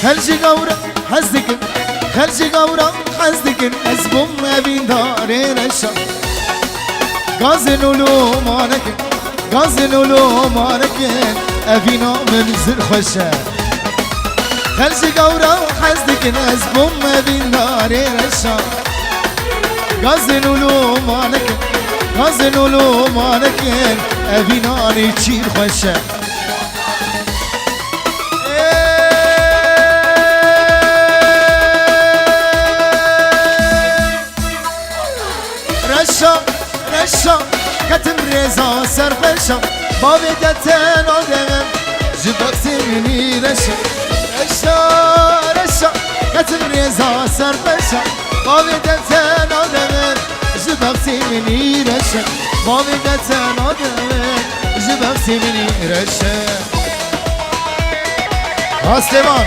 خلجي قورا حزدكن خلجي قورا حزدكن أزبم أبين داري رشا غازن ولو مانكن غازن ولو مانكن أبينا من زر خشا خلجي قورا حزدكن أزبم أبين داري رشا غازن ولو مانكن غازن ولو مانكن أبينا نيتشير خشا رشا كتم رزا سرخشا بابي دتن آدمم جبكسي مني رشا كتم رزا سرخشا بابي دتن آدمم جبكسي مني رشا بابي دتن آدمم جبكسي مني رشا سليمان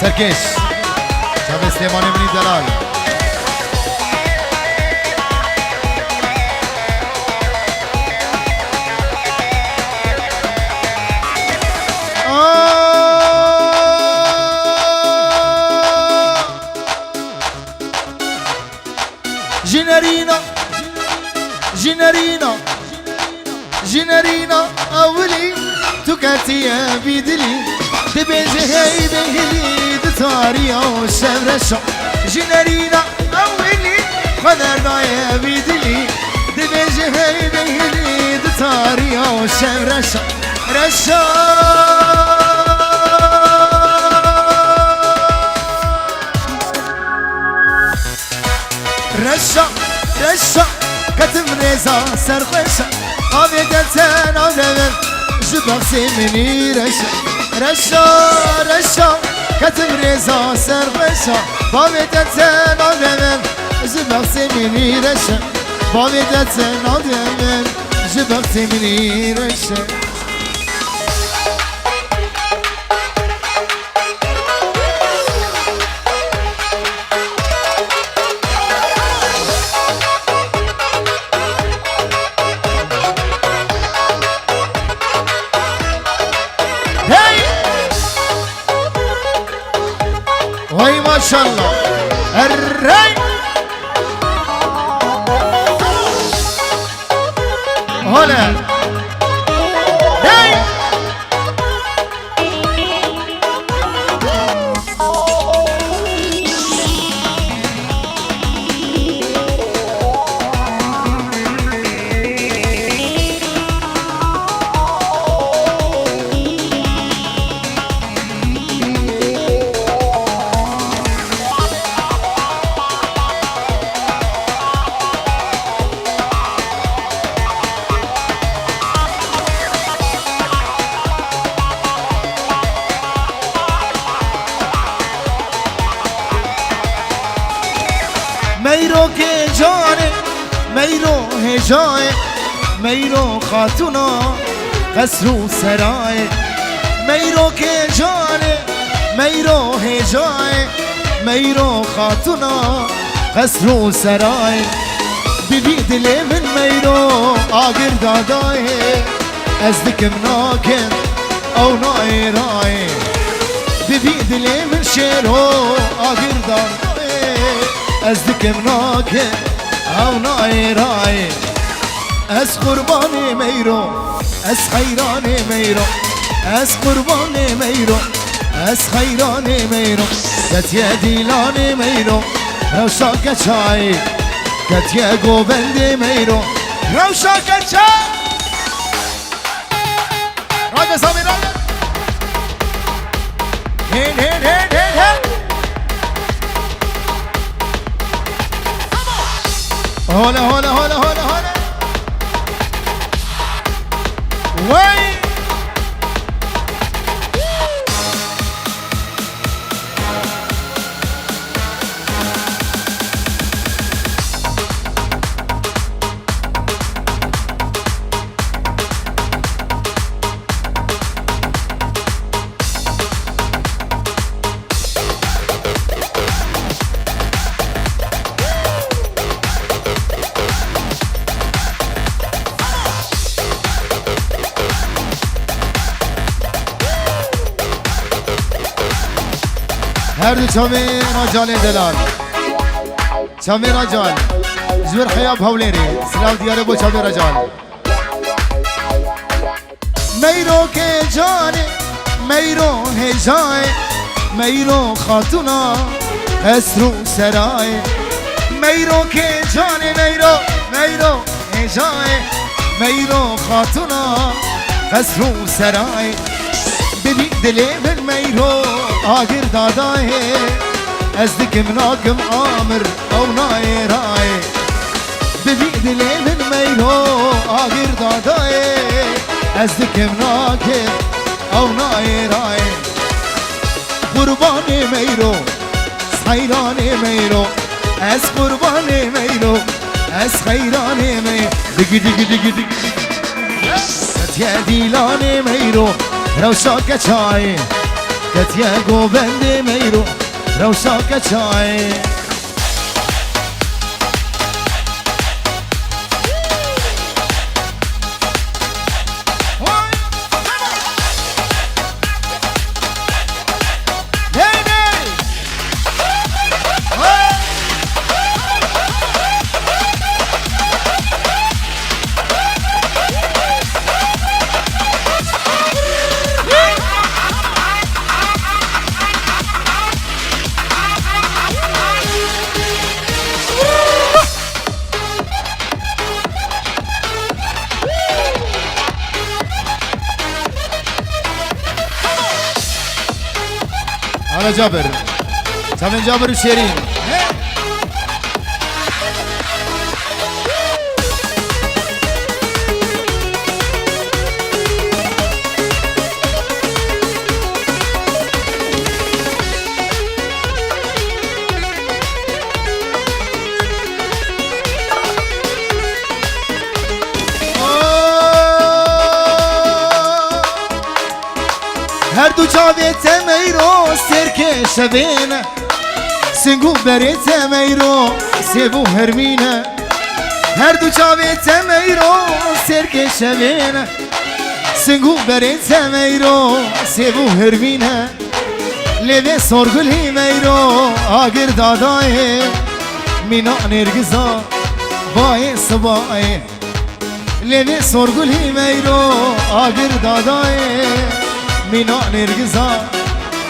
سرکش شب سلیمان منی دلال جنرينا أولي تكاتيا بدلي تبيجي هاي بهلي دتاريا وشمرشا جنرينا أولي خذرنا يا بدلي تبيجي هاي بهلي دتاريا وشمرشا رشا رشا كتم رزا سرخشا أبي دتن آدمم جبكسي مني رشا كتم رزا سرخشا أبي دتن آدمم جبكسي مني رشا أبي دتن آدمم جبكسي مني رشا وي ما شاء الله الري هلا هاي میرو که جانه میرو هجای میرو خاتونا قصر و سرای میرو که جانه میرو هجای میرو خاتونا قصر و سرای ببی دل من میرو آگر دادای از دکم ناکن او نای رای ببی دل من شیرو آگر دادای از دکم ناکن او نای رای از قربان میرو از خیران میرو از قربان میرو از خیران میرو کتیه دیلان میرو روشا کچای کتیه گوبند میرو روشا کچای راگه سامی راگه هین هین هین هین هین هولا هولا هولا هولا هولا وي هر دو چاوی راجال دلال چاوی راجال جور خیاب هولیری سلام دیاره بو چاوی راجال میرو که جانه میرو هجای میرو خاتونا اسرو سرای میرو که جانه میرو هجای میرو خاتونا اسرو سرای ببی دلی من میرو آگر دادای از دکم ناکم آمر او نای رای ببی دلی من میرو آگر دادای از دکم ناکم او نای رای قربان میرو خیران میرو از قربان میرو از خیران میرو دیگی دیگی دیگی دیگی کتیه دیلان میرو روشا کچای کتیه گوبند میرو روشا کچای على جابر سامي جابر وشيرين هر دو چاویت میرو سرک شبینه سنگو بریت میرو سیبو هرمینه هر دو چاویت میرو سرک شبینه سنگو بریت میرو سیبو هرمینه لیوه سرگلی میرو آگر دادای مینا نرگزا بای سبای لیوه سرگلی میرو آگر دادای مینا نرگزا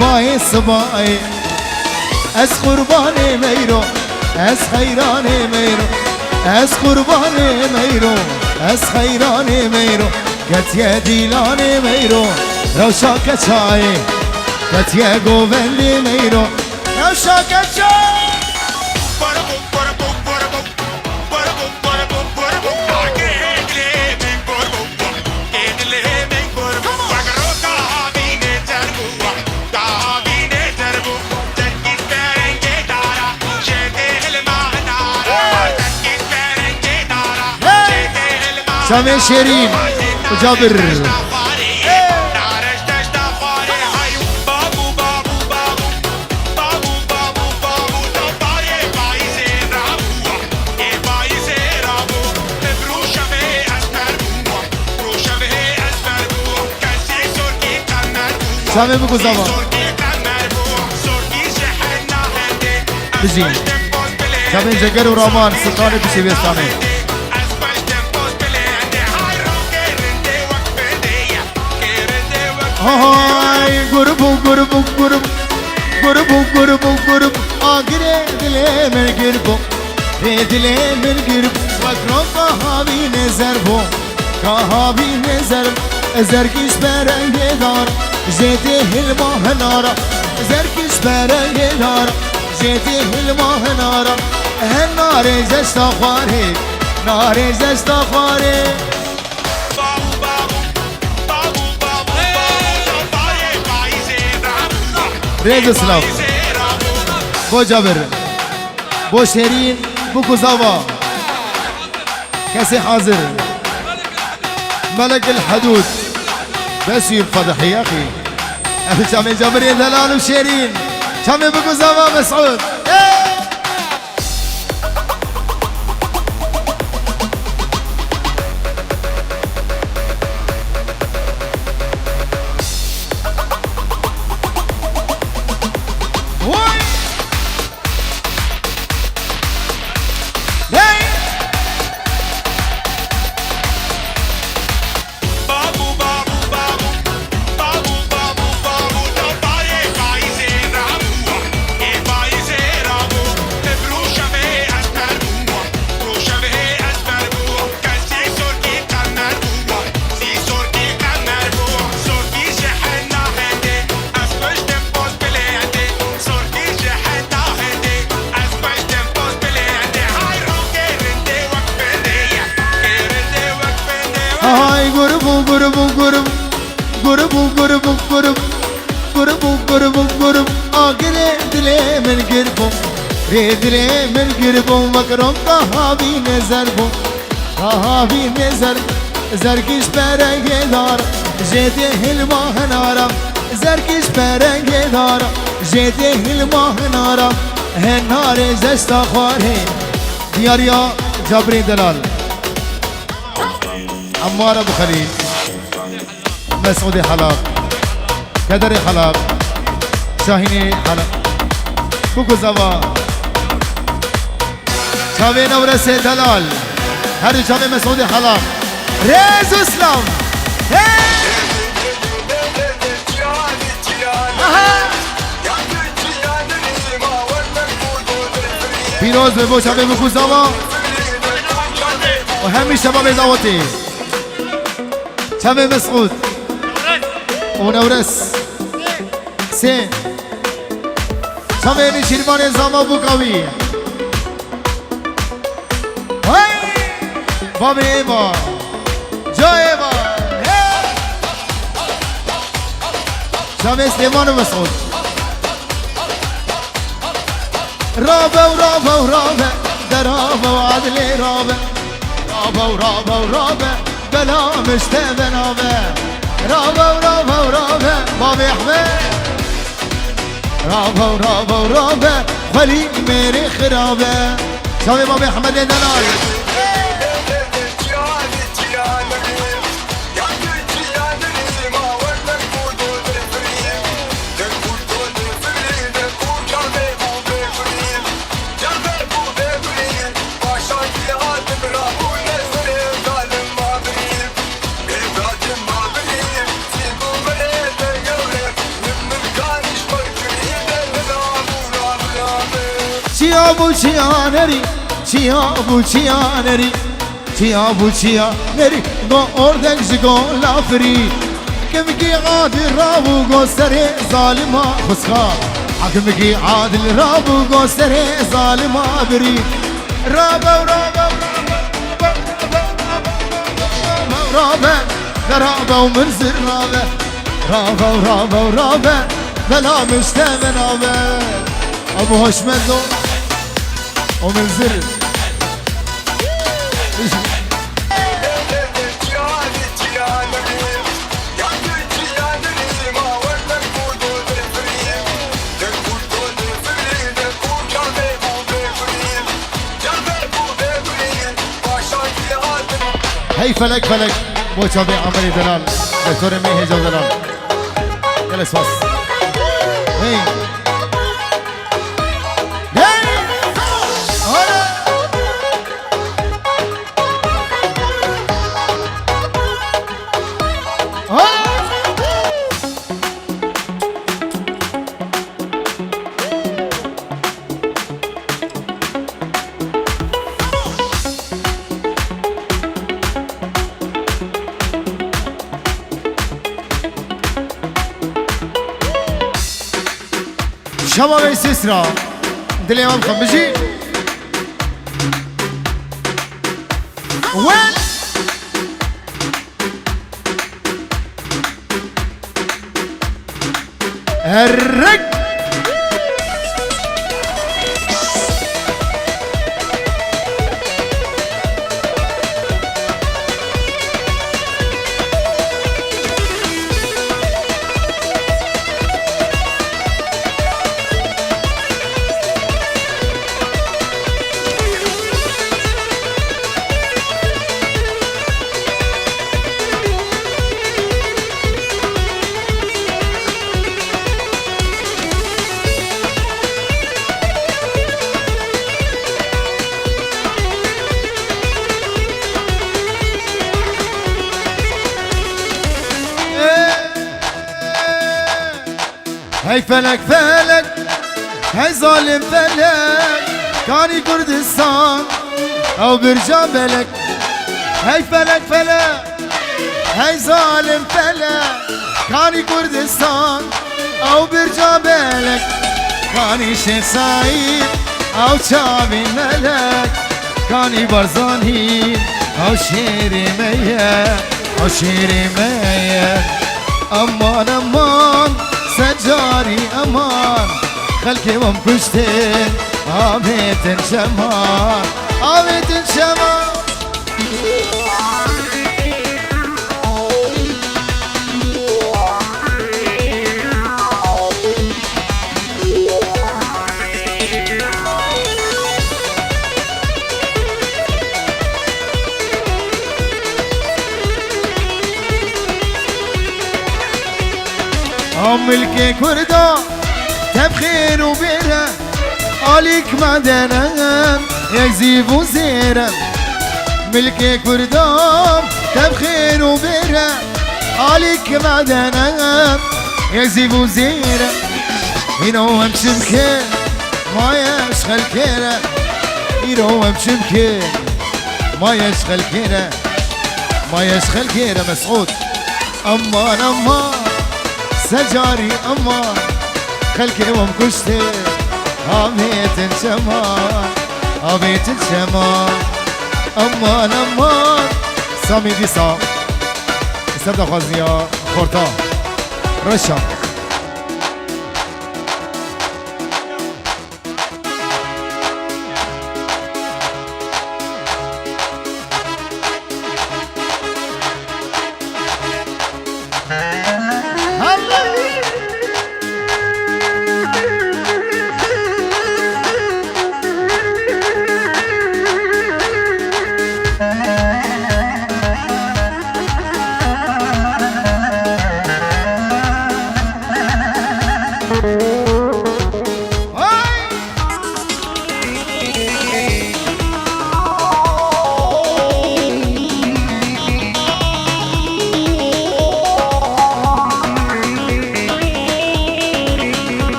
بای سبای از قربان میرو از خیران میرو از قربان میرو از خیران میرو کتیه دیلان میرو روشا کچای کتیه گوبندی میرو روشا کچای سامي شيرين وجابر سامي بگو زمان بجي سامي جگر و رامان سلطان بشي بيستامي هاي قربو قربو قرب قربو قربو قرب آگره دله من قربو دله من قرب وکرو کهاوی نظر بو کهاوی نظر زرکش برنگ دار جده هلماه نارا زرکش برنگ دار جده هلماه نارا نار زشتا خواره نار زشتا خواره ريز سلاف بو جابر بو شيرين بو كوزاوا كاسي حاضر ملك الحدود بس ينفضح يا اخي اخي شامي جابر يا دلال وشيرين شامي بو كوزاوا مسعود هاي قربو قربو قرب قربو قربو قرب قربو قربو قرب آقري دلي من قربو ريدلي من قربو مكرم طهابي نزربو طهابي نزر زركش برنگ دار جيته الماه نارا زركش برنگ دار جيته الماه نارا هنار زستا خواره دياريا جبرين دلال عمار ابو خليل مسعودي حلب كدري حلب شاهيني حلب بوكو زوا شاوي نورسي دلال هر شاوي مسعودي حلب ريز اسلام پیروز به بوش همه بکو زوا و همین شباب دعوتی شبه مسعود و نورس سین شبه نیشیروان زما بوکاوی بابی ایما جای ایما شبه سلیمان و مسعود رابه و رابه و رابه در رابه و عدلی رابه رابه و رابه و رابه بلا مشته بنابه رابه و رابه و رابه بابی احمد رابه و رابه و رابه خلی میری خرابه شبه بابی احمد دلال bu çiyaneri, çiya bu çiyaneri, çiya bu çiyaneri, go ordek go lafri, kim ki adil rabu go sere zalima khuska, hakim ki adil rabu go sere zalima biri, rabe rabe rabe rabe و منزر rabe rabe rabe rabe bela müstemen rabe Abu Hoşmedlo ومن زر هي فلك فلك مو شابي عمري دلال دكتور ميهي جو دلال جلس بس هي شباب السسرة دليل امكم بجي وين الرق هاي فلك فلك هاي ظالم فلك كاني كردستان او برجع بلك هاي فلك فلك هاي ظالم فلك كاني كردستان او برجع بلك كاني شيخ سعيد او شعبي ملك كاني برزاني او شيري ميا عشيري مايل امان امان سجاري امان خلقي ومكشتين عبيت شمان عبيت شمان ملكي كردا تبخير وبيرا عليك مدنا يزيب وزيرا ملكي كردا تبخير وبيرا عليك مدنا يزيب وزيرا ينوم شبكين ما يشغل كيرا ينوم شبكين ما يشغل كيرا ما يشغل كيرا مسعود أمان أمان سجاري أمان خلكي ومكشتي عبيت الشمان عبيت الشمان أمان أمان سامي دي سام استبدا خوازيا خورتا رشا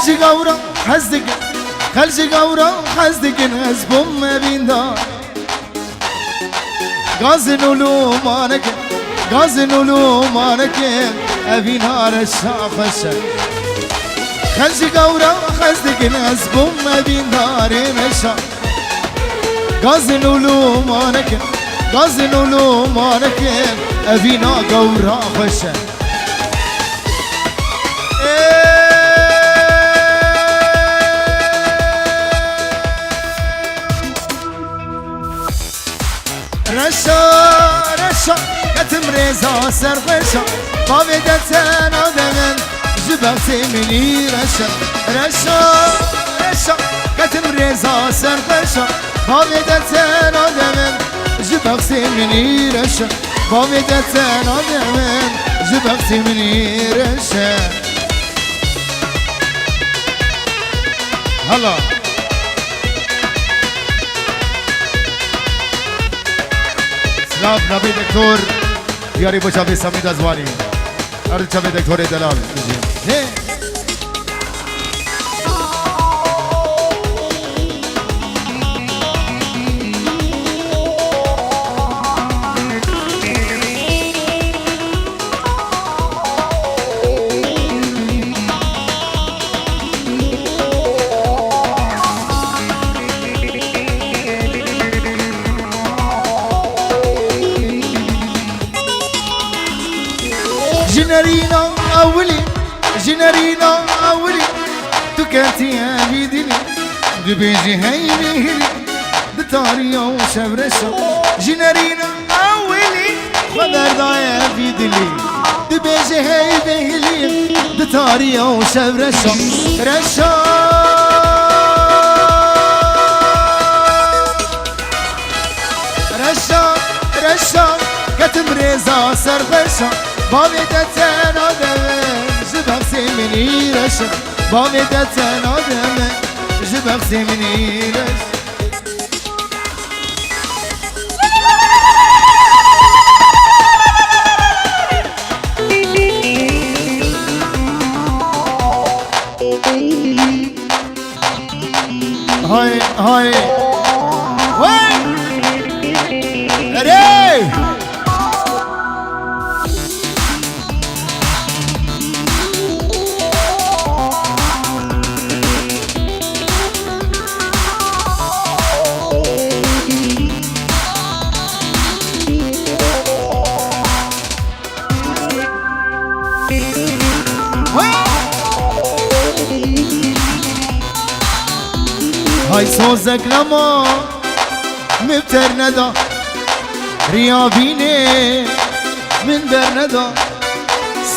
خلجي قورا حزدك خلجي قورا حزدك نزبم ما بين دار غازن ولومانك غازن ولومانك أبي نار الشاف الشك خلجي قورا حزدك نزبم ما بين دار مشا غازن ولومانك غازن ولومانك أبي نار قورا خشك رشا رشا كتم ريزا سرفشا قابدتن آدمن جبغتي مني رشا رشا رشا كتم ريزا سرفشا قابدتن آدمن جبغتي مني رشا قابدتن آدمن جبغتي مني رشا هلا سلام نبی دکتور یاری بچه بی سمید ازوانی ارد چه بی دکتور دلال جنرينا أولي جنرينا أولي دكاتي يا بيدلي دبيجي هاي بيهلي دتاريا وشبرشا جنرينا أولي خبر ضايا بيدلي دبيجي هاي بيهلي دتاريا وشبرشا رشا رشا رشا كتم ريزا سربشا باویدتن آدمه جبخسی منی رشا باویدتن آدمه جبخسی منی رشا های های وای اره سوزك لما مبتر ندا ريابيني من برندا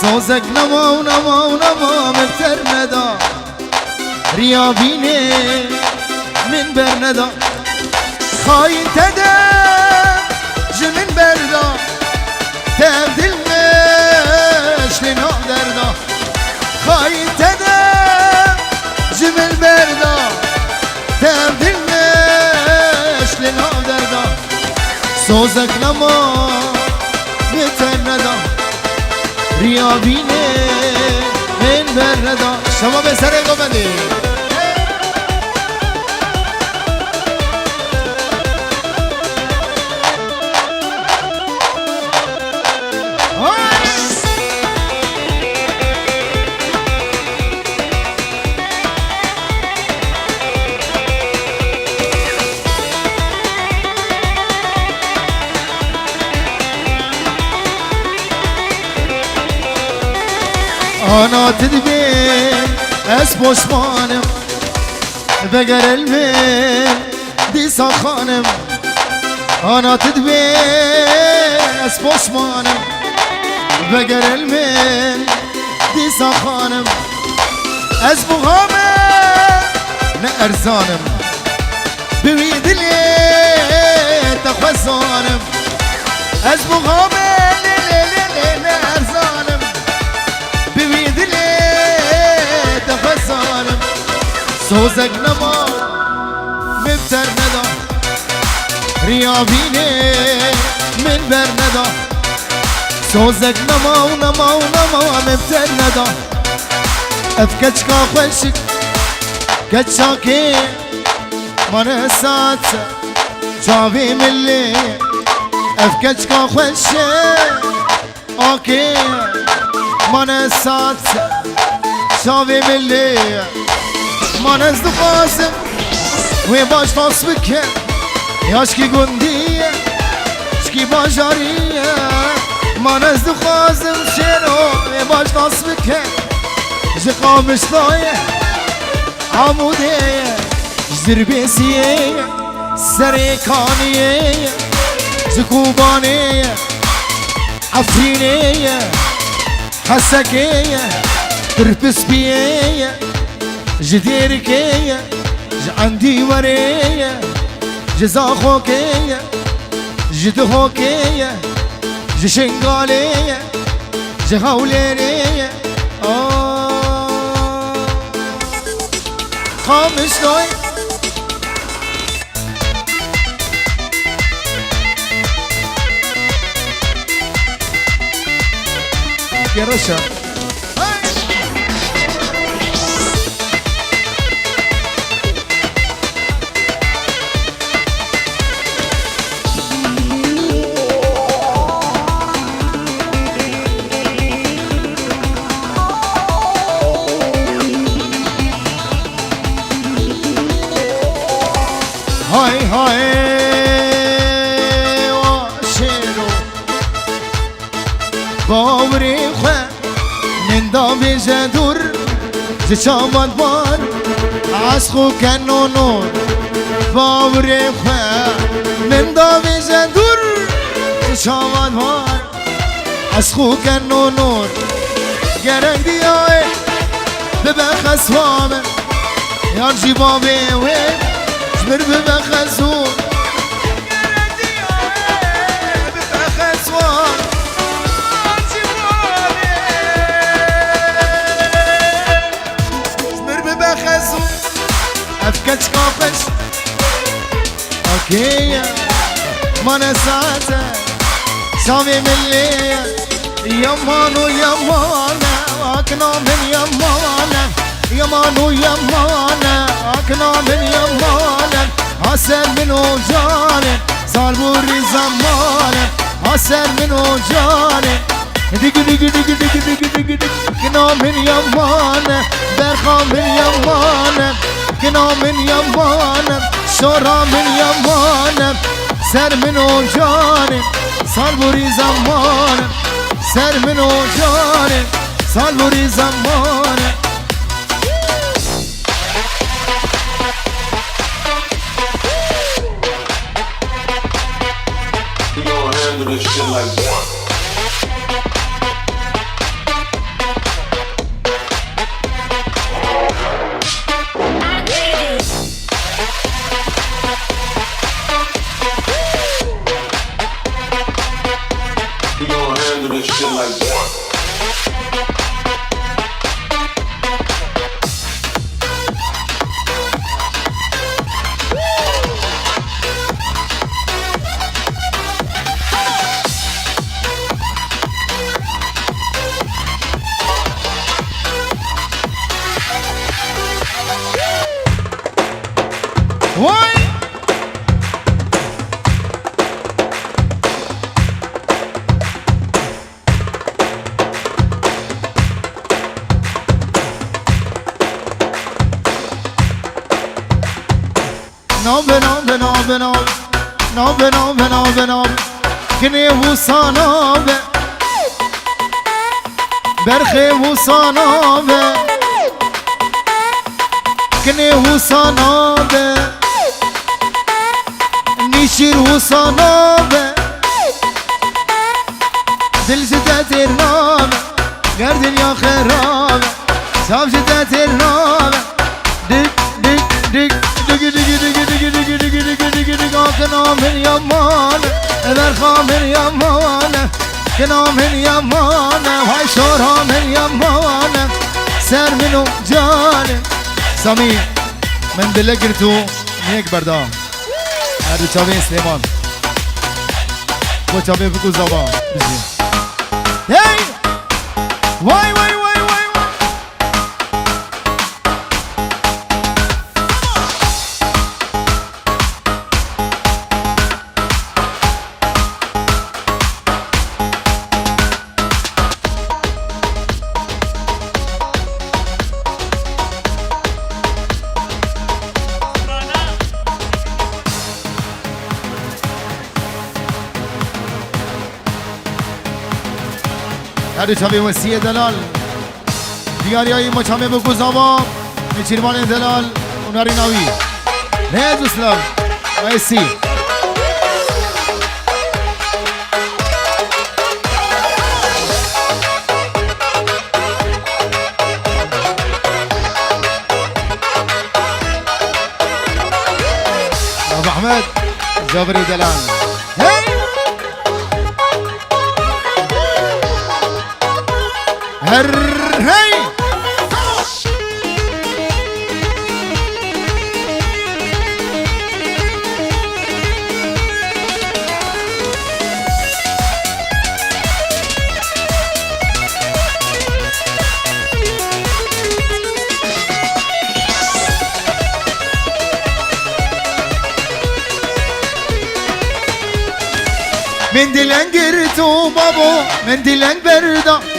سوزك نما ونما ونما مبتر ندا ريابيني من برندا خاين تدا جمن بردا تبدل مش لنا دردا خاين تدا جمن بردا تبدل مش لنا دردا سوزك لما مبتر ندا ريابيني من برندا شما به سر گمدی أنا تدبين أسبوش مانم بقر المين دي سخانم أنا تدبين أسبوش مانم بقر المين دي سخانم أسبو غامم نأرزانم بويد اللي تخوزانم أسبو غامم نأرزانم بويد اللي تخوزانم سوزك نما مبتر ندا ريابيني من برندا سوزك نما ونما ونما مبتر ندا افكتشكا خوشك كتشاكي من سات جاوي ملي افكتشكا خوشك اوكي من سات جاوي ملي من ازدو قاسم وی باش فاس بکن یاشکی گندیه شکی باجاریه من ازدو قاسم شیرو وی باش فاس بکن جی قامش دایه عموده زربیسیه سریکانیه جی کوبانیه عفرینیه حسکیه ترپس بیه جديركية عندي ورية جزاخوكية جدهوكية جشنقالية جهولينية خامش دوي يا رشا هاي هاي واشيرو باوري خواه من داوی جدور جشامد بار عشقو کنو نور باوري خواه من داوی جدور جشامد بار عشقو کنو نور گرنگ دیای ببخص وامن یان جیبابه وی جمر ببخزون ببخزون جمر ببخزون افكتش كافش اوكي ما نساته سامي ملي يمانو يمانا اكنا من يمانا يمانو يمانا اكنا من يمانا حسن منو جاني صار بوري زمانه حسن منو جاني دق دق دق دق دق دق دق كنا من يمانا برخا من يمانا كنا من يمانا شورا من يمانا سر منو جاني صار بوري زمانه سر منو جاني صار بوري زمانه handle this shit like one. We gonna handle this shit like one. Why? ناب كني وصاناب برخي وصاناب كني وصاناب نشير وصاناب دل جدات الناب قردن يا خراب ساب جدات الناب دك دك دك دك دك دك دك دك دك دك دك كنا من يمان برخا من يمان كنا من يمان هاي شورها من يمان سر منو جان سامي من دلقرتو هيك بردام هذا شابين سليمان وشابين بكو زبان بزين هاي واي واي واي واي هذا شبيه وسيء دلال دیگری ما چمه بگو زبا نیچیروان دلال اوناری ناوی نه دوستلار ویسی ابو احمد جابري دلال هر هي من دلن قرتو بابو من دلن بردا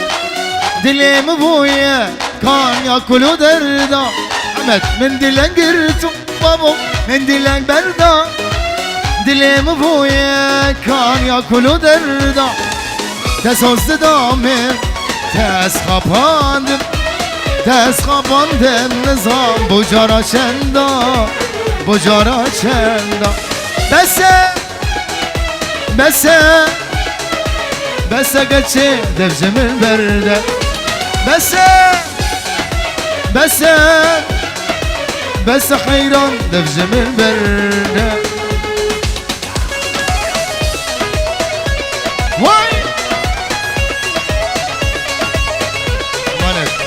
دليم بويا كان ياكلو دردا احمد من دلن قرتو بابو من دلن بردا دليم بويا كان ياكلو دردا تسوز دامر تسخباندم نظام بجارا شندا بس قدشي دفجم البردة بس خيرا دفجم البردة واي مالك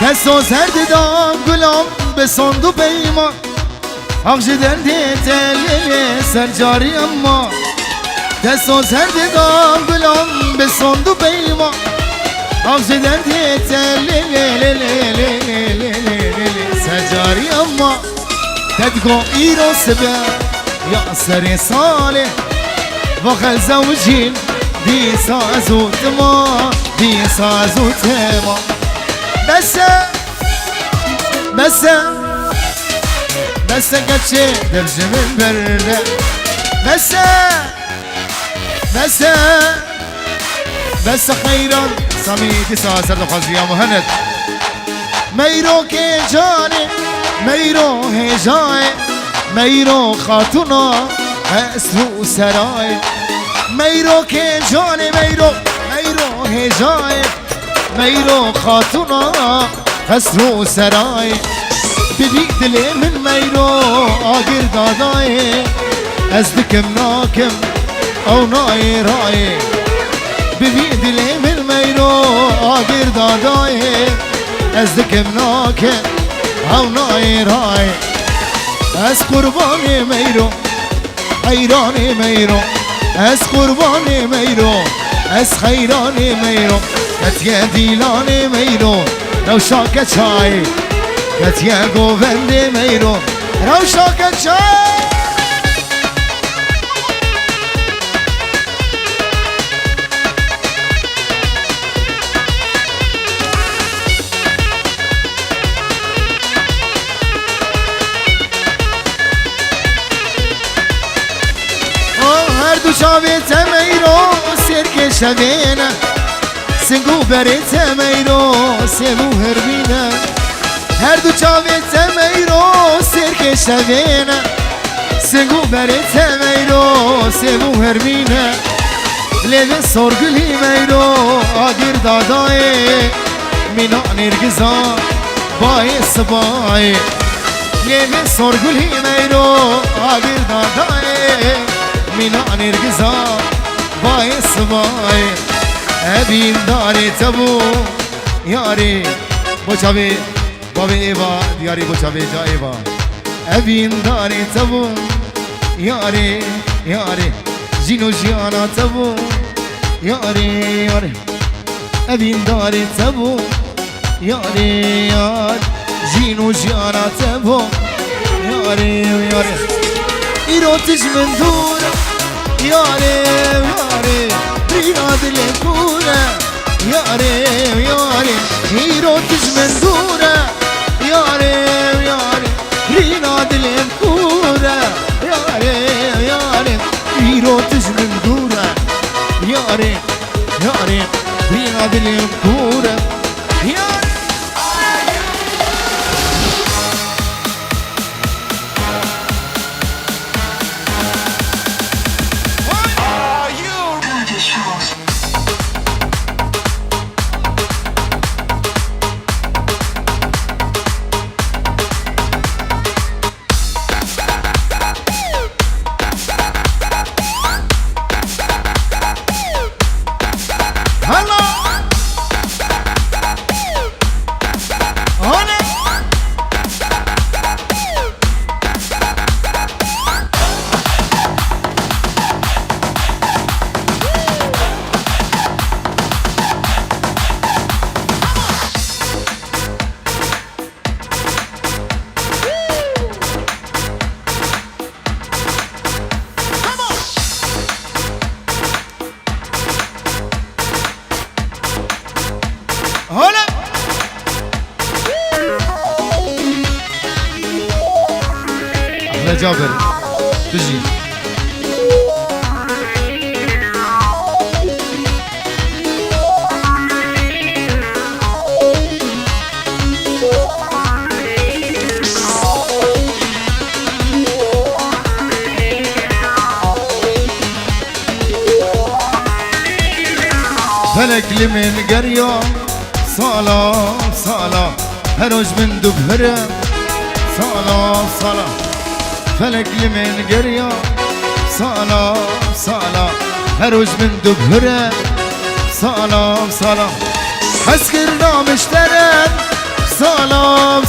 دستو سرد دام گلام بساند پیمان آخشیدن دیتلیلی سرجاری اما دستو سرد دام گلام بساند پیمان آخشیدن دیتلیلی سرجاری اما تدقو إيرو سبا يا سري صالح وخل زوجين دي سازو تما دي سازو تما بس قدشي درج من برده بس خيرا سميدي ساسر دخل يا مهند ميرو کے جانے ميرو ہے جائے ميرو خاتونا اسرو سرائے ميرو کے جانے ميرو ہے جائے ميرو خاتونا اسرو سرائے بدي دلي من ميرو آگر دادائے ازدكم ناكم او ناي راي بدي دلي من ميرو آگر دادائے ازدكم ناكم او ناي راي از قرباني ميرو حيراني ميرو از قرباني ميرو از خيراني ميرو كت يا ديلاني ميرو لو شاكت شاي كت يا قوفندي ميرو لو شاكت شاي شابت ميرو سيرك شبينا سنقو بريت ميرو سيبو هربينا هردو شابت ميرو سيرك شبينا سنقو بريت ميرو سيبو هربينا لبن صورقلي ميرو آقر داداي منا نرقزا باي الصباي لبن صورقلي ميرو آقر داداي منا نرقزا باي الصباي أبين داري تبو ياري بوشابي بابي إيبا دياري بوشابي جايبا أبين داري تبو ياري جينو جيانا تبو ياري أبين داري تبو ياري جينو جيانا تبو ياري إيرو تجمن دورة ياري رياض الكورة ياري إيرو تجمن دورة ياري رياض الكورة ياري إيرو تجمن دورة ياري رياض الكورة ياري جابر تجي فلك لمن قرية صلاة هروج من دبهرة صلاة فلك لمن قرية صلاة هروج من دبهرة صلاة حسكرنا مشترك صلاة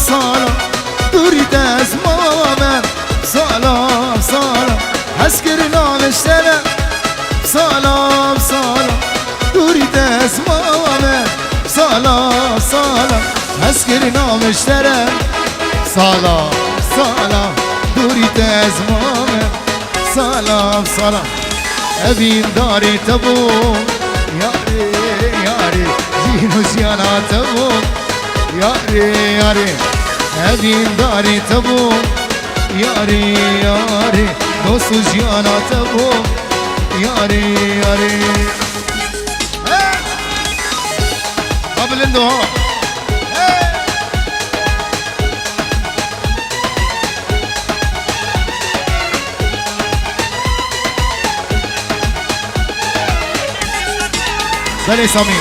دوري داز ماما صلاة حسكرنا مشترك صلاة دوري داز ماما صلاة حسكرنا مشترك صلاة دوری تزمامه سلام سلام ابین داری تبو یاری یاری جینو جیانا تبو یاری یاری ابین داری تبو یاری یاری دوستو جیانا تبو یاری یاری قبل اندوها بله سامي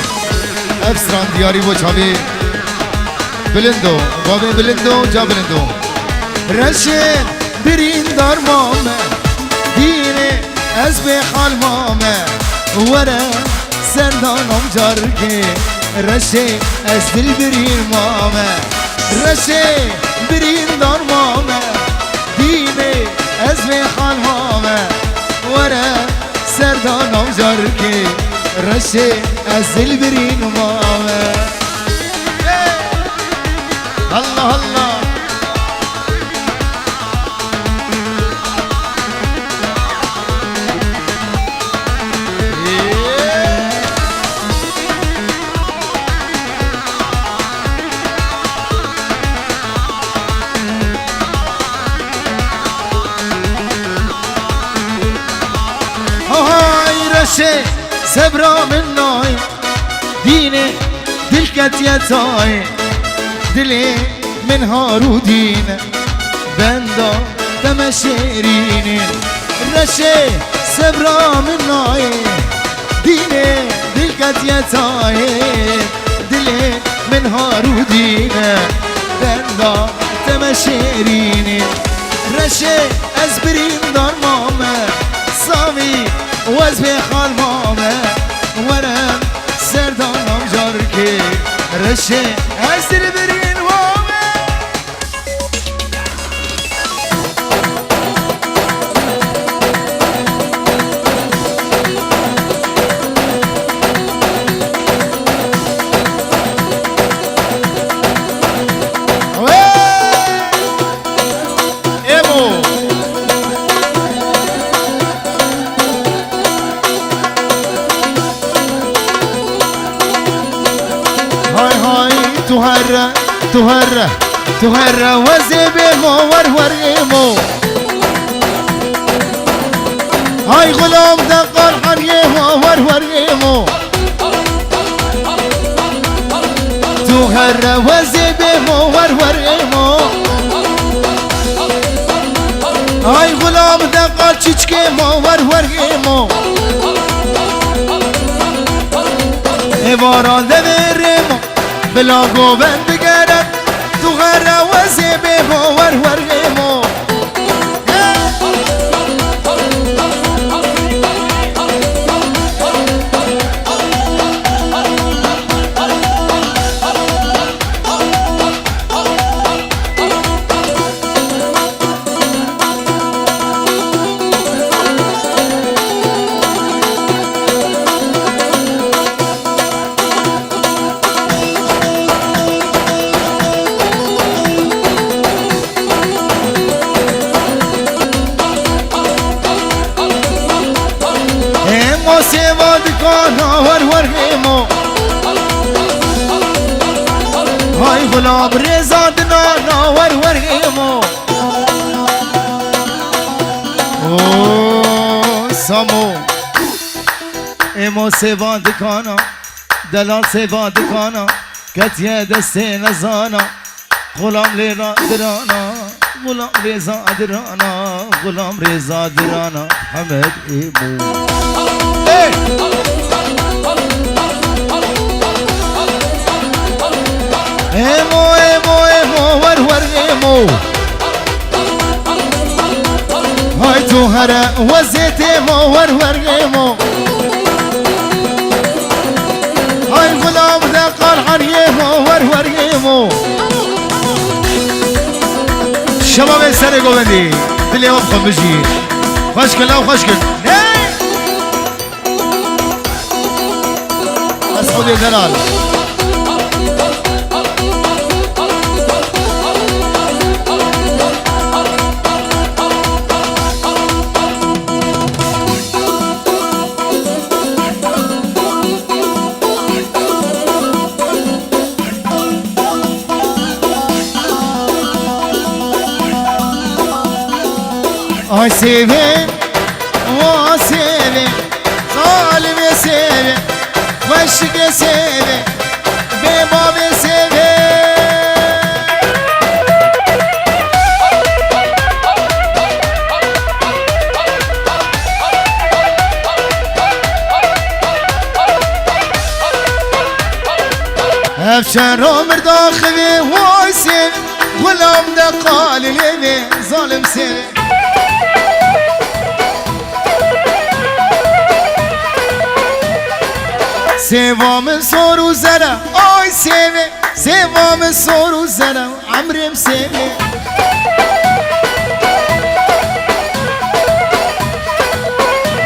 افسران دياري بو چابي بلندو بابي بلندو جا بلندو رشين برين دار ماما ديني از بخال ماما ورا سردانم جاركي رشي از دل برين ماما رشي برين دار ماما ديني از بخال ماما ورا سردانم جاركي رشي أزل برين ماما الله الله هاي رشي سبرا من ناي ديني دلكت يتاي دلي من هارو دين بندا تمشيرين رشي سبرا من ناي ديني دلكت يتاي دلي من هارو دين بندا تمشيرين رشي أزبرين دار ماما صامي واز بخال ماما ورم سردانم جاركي رشي هزر برين ماما ايمو تهرى وزيبي مو ورور ايمو هاي غلام دقر حريمو ورور ايمو تهرى وزيبي مو ورور ايمو هاي غلام دقر چچكي مو ورور ايمو ايواران دوريمو بلا گوبند بگرد تو غره وزیبه باور ورگیمو هاي غلام رضا دنانا ور ايمو سامو ايمو سيوان دكانا دلال سيوان دكانا كتيا دستي نزانا غلام رضا درانا غلام رضا درانا غلام رضا درانا حمد ايمو ايمو ايمو ايمو ور ايمو هاي تهرى وزيت ايمو ور ايمو هاي غلام دقر حريمو ور ايمو شباب السنة قوبندي دلي وفقا بجي خشكل او خشكل مسعود دلال آی سیوه و سیوه ظالم سیوه وشک سیوه به باب سیوه افشار مرد آخوه وای سیوه غلام دقال لیوه ظالم سیوه سوام سورو زرا آی سیوه سوام سورو زرا عمرم سیوه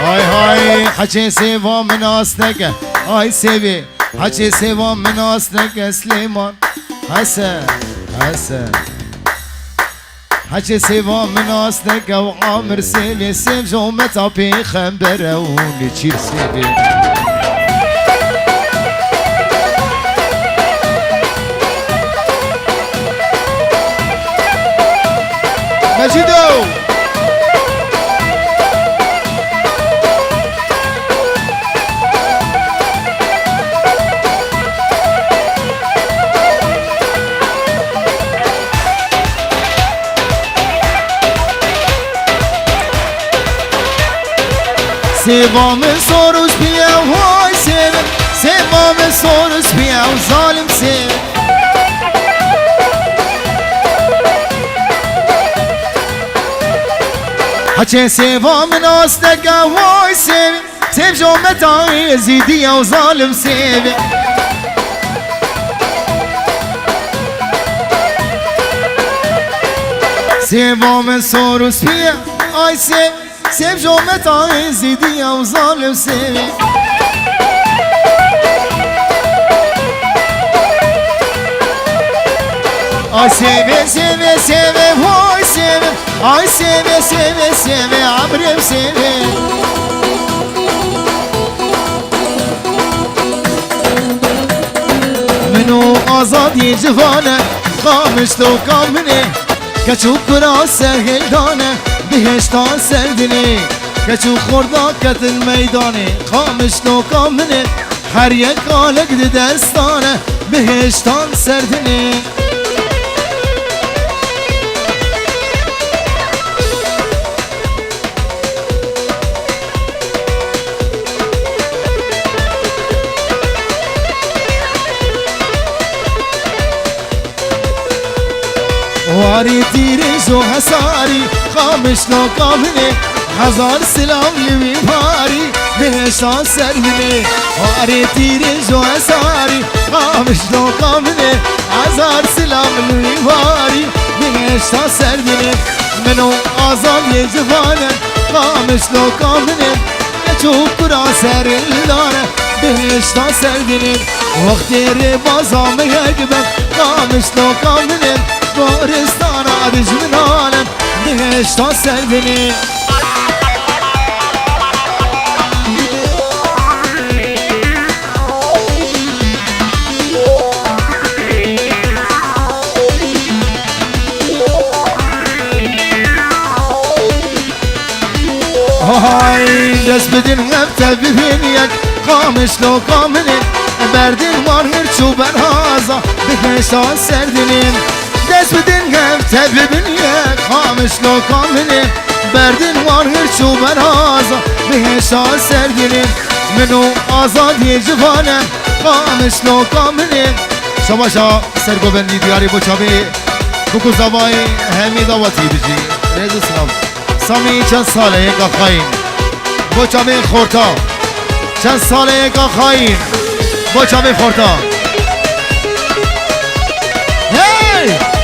های های حچه سوام ناس نگه آی سیوه حچه سوام ناس نگه سلیمان حسن حسن حچه سوام ناس نگه و عامر سیوه سیو جومتا پیخمبره و نچیر سیوه مجيدو سوام سوروش بیا وای سیوه سوام سوروش بیا و ظالم سیوه حچه سوام ناس نگه وای سیوه سیو جومتای زیدی و ظالم سیوه سوام سوروش بیا آی سیوه سیو جومتای زیدی و ظالم سیوه آی سیوه سیوه سیوه وای سیوه آی سیوه سیوه سیوه عمرم سیوه منو آزادی جوانه خامش تو کامنه کچو برا سهل دانه بهشتان سردنه کچو خوردا کتل میدانه خامش تو کامنه هر یک آلک دستانه بهشتان سردنه واری تیرش و حساری خامش ناکامنه هزار سلام لوی باری بهشتان سردنه واری تیرش و حساری خامش ناکامنه هزار سلام لوی باری بهشتان سردنه منو آزاد یه جوانه خامش ناکامنه چوب برا سر اللانه بهشتان سردنه وقتی ری بازام یکبم خامش ناکامنه گورستان آدش منانم بهشتان سردنی های دست بدین غبت ببینید خامش لو کامنه بردین وار هرچو برهازا بهشتان سردنی دست بدین غبت ببینید خامش لو کامنه بردین وار هرچو برهازا بهشتان سردنی منو آزادی جوانه خامش لو کامنه شما سرگوبندی دیاری بچابی بکو زبای همی دواتی بجی ریز سلام سامی چند ساله یک آخاین بچابی خورتا چند ساله یک آخاین بچابی خورتا هی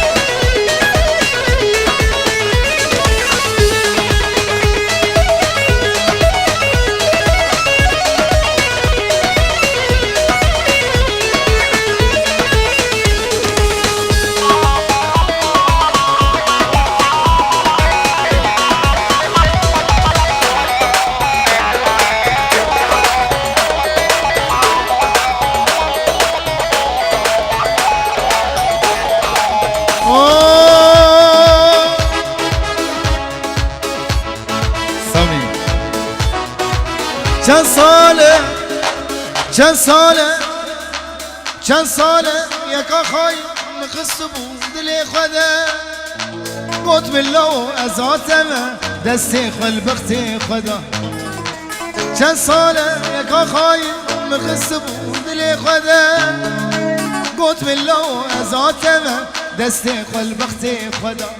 چند ساله یکا خواهی مخست بود دل خوده گوت بلو از آتمه دست خلبخت خدا چند ساله یکا خواهی مخست بود دل خوده گوت بلو از آتمه دست خلبخت خدا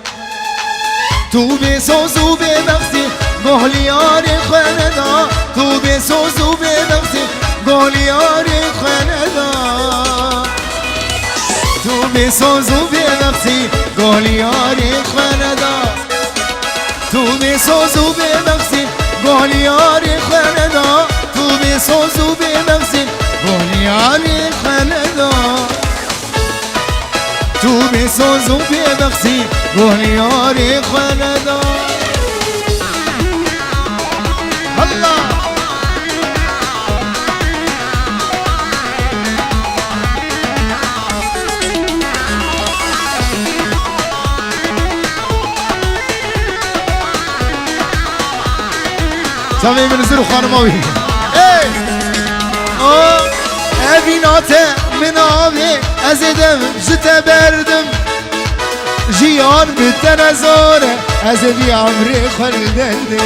تو بسوز و ببختی گولیار خندا تو بسوز و ببختی گولیار خندا تو بسوز و ببختی گولیار خندا تو بسوز و ببختی گولیار خندا تو بسوز و ببختی گولیار خندا تو بسوز و ببختی گولیار خندا الله سامي بنزلوا خانماوي اي اوه ابيناته من ابي ازدم جت بردم جيان بالتنزوره ازدي عمري خلدني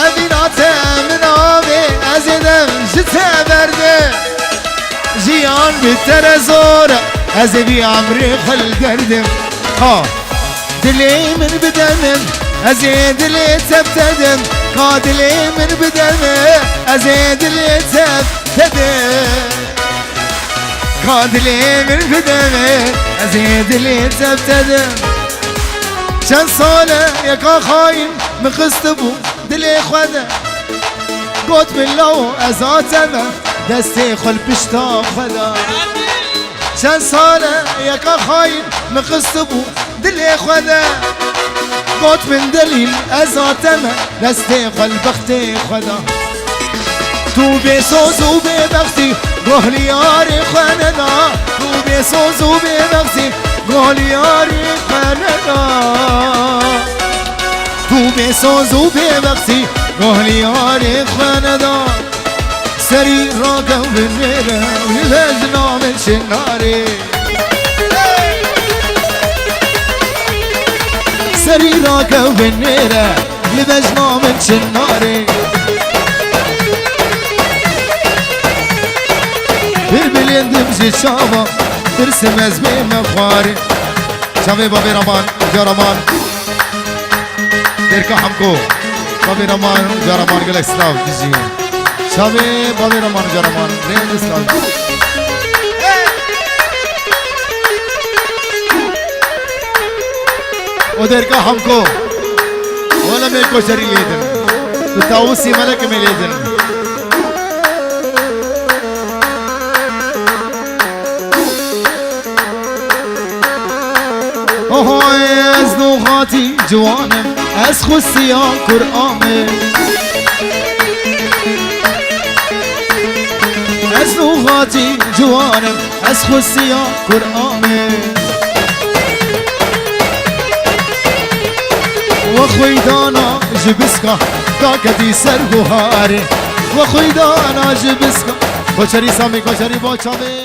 ابيناته من ابي ازدم جت بردم جيان بالتنزوره ازدي عمري خلدني ها دلي من بدمن ازيد اللي تبتدم قادلي من بدمه ازيد اللي تبتدم قادلي من بدمه ازيد اللي تبتدم شن صالة يكا خاين مقصتبو دلي خده قوت بالله ازاتمه دستي خل بشتا خدا شن صالة يكا خاين مقصتبو دلي خده قوت من دليل ازاتمه دستي قلبختي خدا تو بسوز و ببختی گولیاری خندا تو بسوز و ببختی گولیاری خندا تو بسوز و ببختی گولیاری خندا سری را قلب میره لجنام شناری سری را قلب میره لجنام شناری بالبلين دمشي شابا ترسم ازمي مخاري شابي بابي رمان جرمان تركا حمكو بابي رمان جرمان قلق سلاو تجي شابي بابي رمان جرمان رين سلاو ودركا حمكو ولا ميكو شري ليدن تتاوسي ملك مليدن از نوخاتی جوانم از خوستیان قرآنه از نوخاتی جوانم از خوستیان قرآنه و خویدانا جبسکا کاکتی سر گوهاره و خویدانا جبسکا کوچری سامی کوچری باچاوه